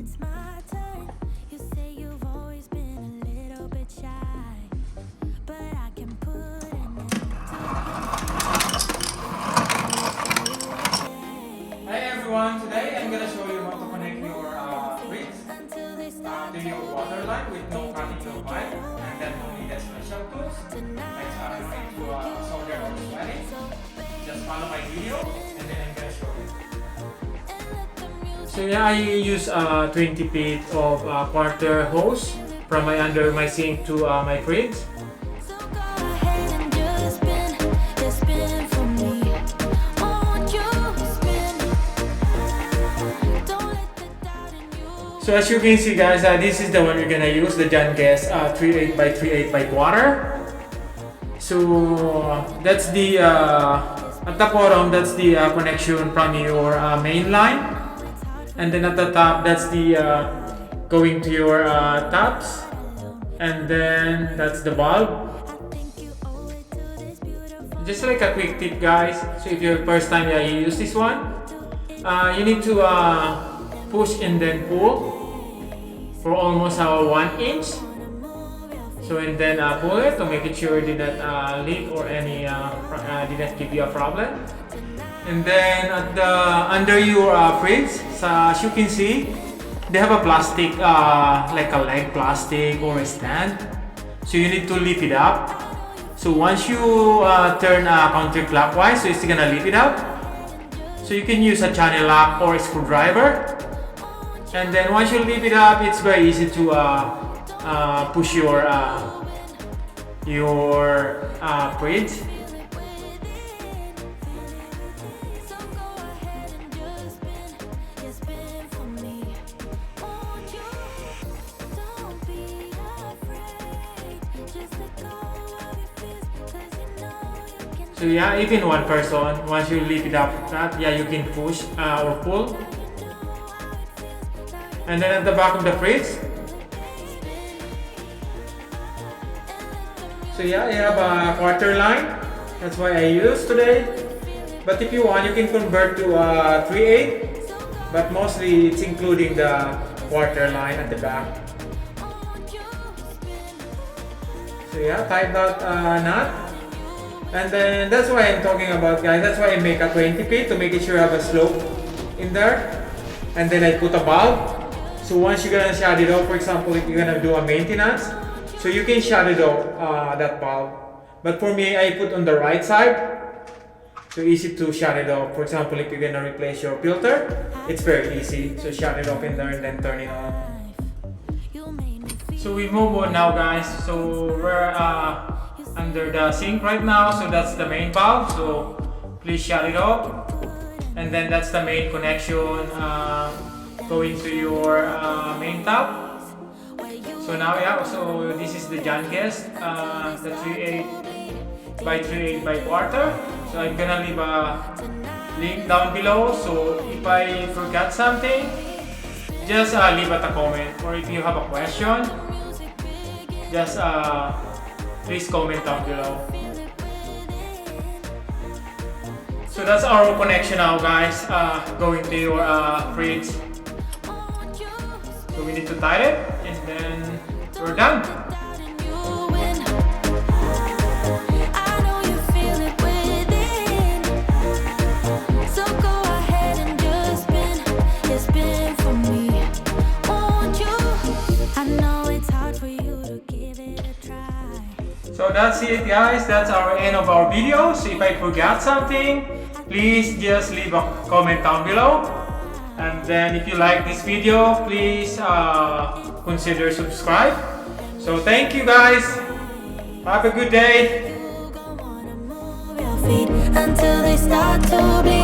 it's my turn. You say you've always been a little bit shy, but I can put an end to Hi everyone, today I'm gonna show you how to connect your fridge to your water line with no cutting your pipe, and then no need special tools like no need to solder or sweating. Just follow my video and then I'm gonna show you. So yeah, I use 20 feet of quarter hose from under my sink to my fridge. so go ahead and just spin for me. Won't you spin? Don't let the doubt in you. So as you can see guys, this is the one we're gonna use, the John Guest 38 by 38 by quarter. So that's the at the bottom, that's the connection from your main line, and then at the top, that's the going to your taps, and then that's the bulb. Just like a quick tip guys, so if you're first time you use this one, you need to push and then pull for almost 1 inch. So and then pull it to make it sure it did not leak or any did not give you a problem. And then at the under your fridge, so as you can see, they have a plastic like a leg plastic or a stand. So you need to lift it up. So once you turn counterclockwise, so it's gonna lift it up. So you can use a channel lock or a screwdriver. And then once you lift it up, it's very easy to push your fridge. So go ahead and just spin for me. Won't you? Don't be afraid. Just let go of your fears, 'cause you know you can. So yeah, even one person, once you lift it up, yeah, you can push or pull. And then at the back of the fridge, so yeah, you have a quarter line. That's why I use today. But if you want, you can convert to 3/8. But mostly it's including the quarter line at the back. So yeah, tie that knot. And then that's why I'm talking about guys. That's why I make a 20 feet to make it sure I have a slope in there. And then I put a bulb. So once you're gonna shut it off, for example, if you're gonna do a maintenance, so you can shut it off that bulb. But for me, I put on the right side, so easy to shut it off. For example, if you're gonna replace your filter, it's very easy. So shut it off in there and then turn it on. So we move on now, guys. So we're under the sink right now. So that's the main valve. So please shut it off. And then that's the main connection going to your main tap. So now yeah, so this is the John Guest, the 38 by 38 by quarter. So I'm gonna leave a link down below. So if I forgot something, just leave a comment, or if you have a question, just please comment down below. So that's our connection now guys, going to your fridge. So we need to tie it and then we're done. I know you feel it within. So go ahead and just spin for me. Won't you? I know it's hard for you to give it a try. So that's it guys, that's our end of our video. So if I forgot something, please just leave a comment down below. And then if you like this video, please consider subscribe. So thank you guys. Have a good day. You're gonna wanna move your feet until they start to bleed.